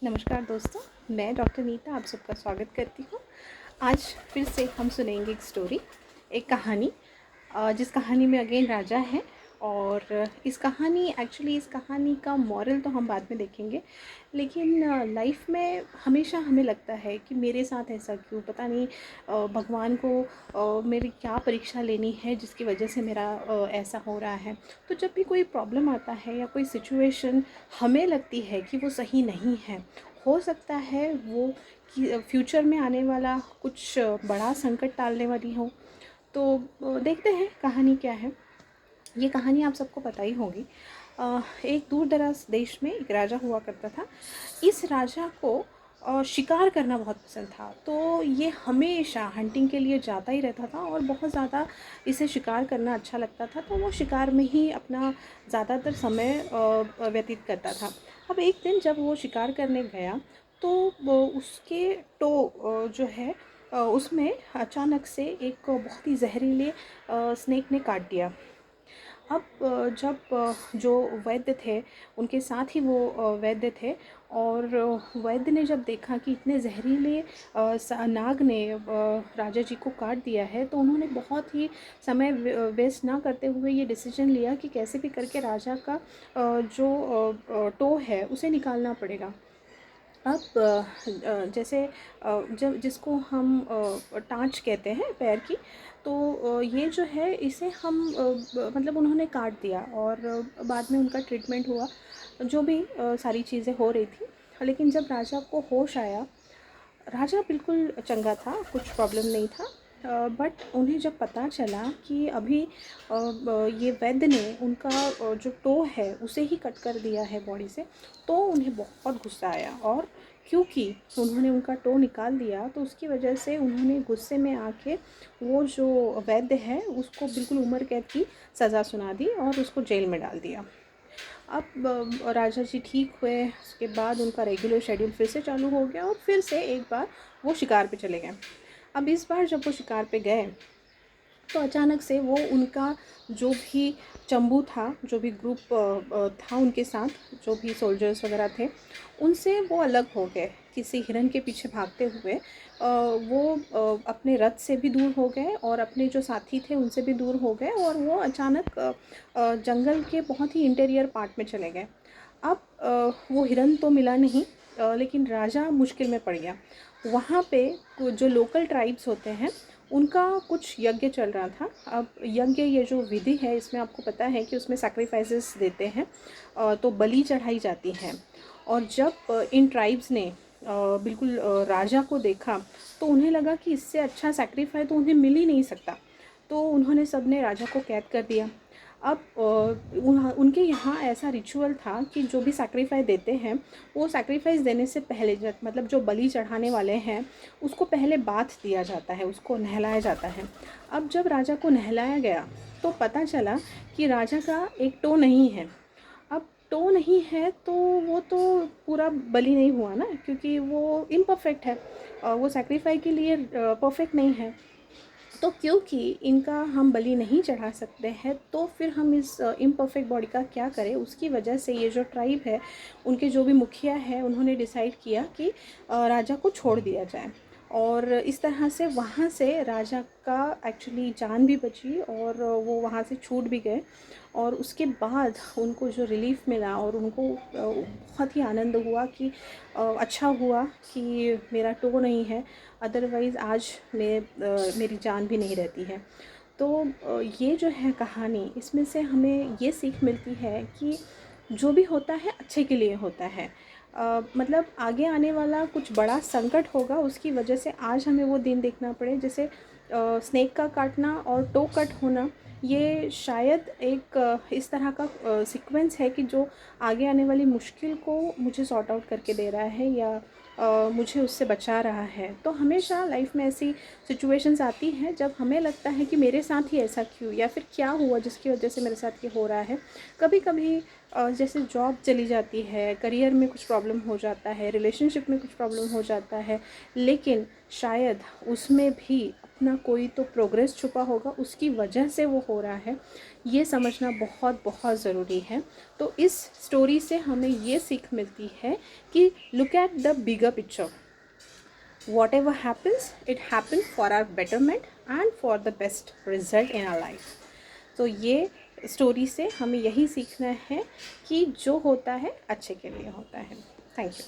नमस्कार दोस्तों, मैं डॉक्टर नीता आप सबका स्वागत करती हूँ। आज फिर से हम सुनेंगे एक स्टोरी, एक कहानी, जिस कहानी में अगेन राजा है। और इस कहानी का मॉरल तो हम बाद में देखेंगे, लेकिन लाइफ में हमेशा हमें लगता है कि मेरे साथ ऐसा क्यों, पता नहीं भगवान को मेरी क्या परीक्षा लेनी है जिसकी वजह से मेरा ऐसा हो रहा है। तो जब भी कोई प्रॉब्लम आता है या कोई सिचुएशन हमें लगती है कि वो सही नहीं है, हो सकता है वो कि फ्यूचर में आने वाला कुछ बड़ा संकट टालने वाली हो। तो देखते हैं कहानी क्या है। ये कहानी आप सबको पता ही होगी। एक दूर दराज देश में एक राजा हुआ करता था। इस राजा को शिकार करना बहुत पसंद था, तो ये हमेशा हंटिंग के लिए जाता ही रहता था और बहुत ज़्यादा इसे शिकार करना अच्छा लगता था। तो वो शिकार में ही अपना ज़्यादातर समय व्यतीत करता था। अब एक दिन जब वो शिकार करने गया तो उसके जो है उसमें अचानक से एक बहुत ही जहरीले स्नेक ने काट दिया। अब जब जो वैद्य थे उनके साथ ही वो वैद्य थे, और वैद्य ने जब देखा कि इतने जहरीले नाग ने राजा जी को काट दिया है, तो उन्होंने बहुत ही समय वेस्ट ना करते हुए ये डिसीजन लिया कि कैसे भी करके राजा का जो टो है उसे निकालना पड़ेगा। अब जैसे जब जिसको हम टाँच कहते हैं पैर की, तो ये जो है इसे हम मतलब उन्होंने काट दिया और बाद में उनका ट्रीटमेंट हुआ, जो भी सारी चीज़ें हो रही थी। लेकिन जब राजा को होश आया, राजा बिल्कुल चंगा था, कुछ प्रॉब्लम नहीं था। बट उन्हें जब पता चला कि अभी ये वैद्य ने उनका जो टो है उसे ही कट कर दिया है बॉडी से, तो उन्हें बहुत गुस्सा आया। और क्योंकि उन्होंने उनका टो निकाल दिया, तो उसकी वजह से उन्होंने गुस्से में आके वो जो वैद्य है उसको बिल्कुल उम्र कैद की सज़ा सुना दी और उसको जेल में डाल दिया। अब राजा जी ठीक हुए, उसके बाद उनका रेगुलर शेड्यूल फिर से चालू हो गया और फिर से एक बार वो शिकार पे चले गए। अब इस बार जब वो शिकार पे गए, तो अचानक से वो उनका जो भी चंबू था, जो भी ग्रुप था उनके साथ, जो भी सोल्जर्स वगैरह थे, उनसे वो अलग हो गए। किसी हिरन के पीछे भागते हुए वो अपने रथ से भी दूर हो गए और अपने जो साथी थे उनसे भी दूर हो गए, और वो अचानक जंगल के बहुत ही इंटीरियर पार्ट में चले गए। अब वो हिरन तो मिला नहीं, लेकिन राजा मुश्किल में पड़ गया। वहाँ पे जो लोकल ट्राइब्स होते हैं उनका कुछ यज्ञ चल रहा था। अब यज्ञ, ये जो विधि है, इसमें आपको पता है कि उसमें सैक्रिफाइसेस देते हैं, तो बलि चढ़ाई जाती है। और जब इन ट्राइब्स ने बिल्कुल राजा को देखा, तो उन्हें लगा कि इससे अच्छा सैक्रिफाइस तो उन्हें मिल ही नहीं सकता। तो उन्होंने सब ने राजा को कैद कर दिया। अब उनके यहाँ ऐसा रिचुअल था कि जो भी सैक्रिफाइस देते हैं, वो सैक्रिफाइस देने से पहले मतलब जो बलि चढ़ाने वाले हैं उसको पहले बाथ दिया जाता है, उसको नहलाया जाता है। अब जब राजा को नहलाया गया तो पता चला कि राजा का एक टो नहीं है। अब टो नहीं है तो वो तो पूरा बलि नहीं हुआ ना, क्योंकि वो इम्परफेक्ट है, वो सैक्रिफाइस के लिए परफेक्ट नहीं है। तो क्योंकि इनका हम बलि नहीं चढ़ा सकते हैं, तो फिर हम इस इम्परफेक्ट बॉडी का क्या करें। उसकी वजह से ये जो ट्राइब है, उनके जो भी मुखिया है, उन्होंने डिसाइड किया कि राजा को छोड़ दिया जाए। और इस तरह से वहाँ से राजा का एक्चुअली जान भी बची और वो वहाँ से छूट भी गए। और उसके बाद उनको जो रिलीफ मिला और उनको बहुत ही आनंद हुआ कि अच्छा हुआ कि मेरा टो नहीं है, अदरवाइज़ आज मेरी जान भी नहीं रहती है। तो ये जो है कहानी, इसमें से हमें ये सीख मिलती है कि जो भी होता है अच्छे के लिए होता है। मतलब आगे आने वाला कुछ बड़ा संकट होगा, उसकी वजह से आज हमें वो दिन देखना पड़े। जैसे स्नेक का काटना और टो कट होना, ये शायद एक इस तरह का सीक्वेंस है कि जो आगे आने वाली मुश्किल को मुझे सॉर्ट आउट करके दे रहा है, या मुझे उससे बचा रहा है। तो हमेशा लाइफ में ऐसी सिचुएशंस आती हैं जब हमें लगता है कि मेरे साथ ही ऐसा क्यों, या फिर क्या हुआ जिसकी वजह से मेरे साथ ये हो रहा है। कभी कभी जैसे जॉब चली जाती है, करियर में कुछ प्रॉब्लम हो जाता है, रिलेशनशिप में कुछ प्रॉब्लम हो जाता है, लेकिन शायद उसमें भी ना कोई तो प्रोग्रेस छुपा होगा, उसकी वजह से वो हो रहा है, ये समझना बहुत बहुत ज़रूरी है। तो इस स्टोरी से हमें ये सीख मिलती है कि look at the bigger picture, whatever happens it happen for our betterment and for the best result in our life. तो ये स्टोरी से हमें यही सीखना है कि जो होता है अच्छे के लिए होता है। Thank you.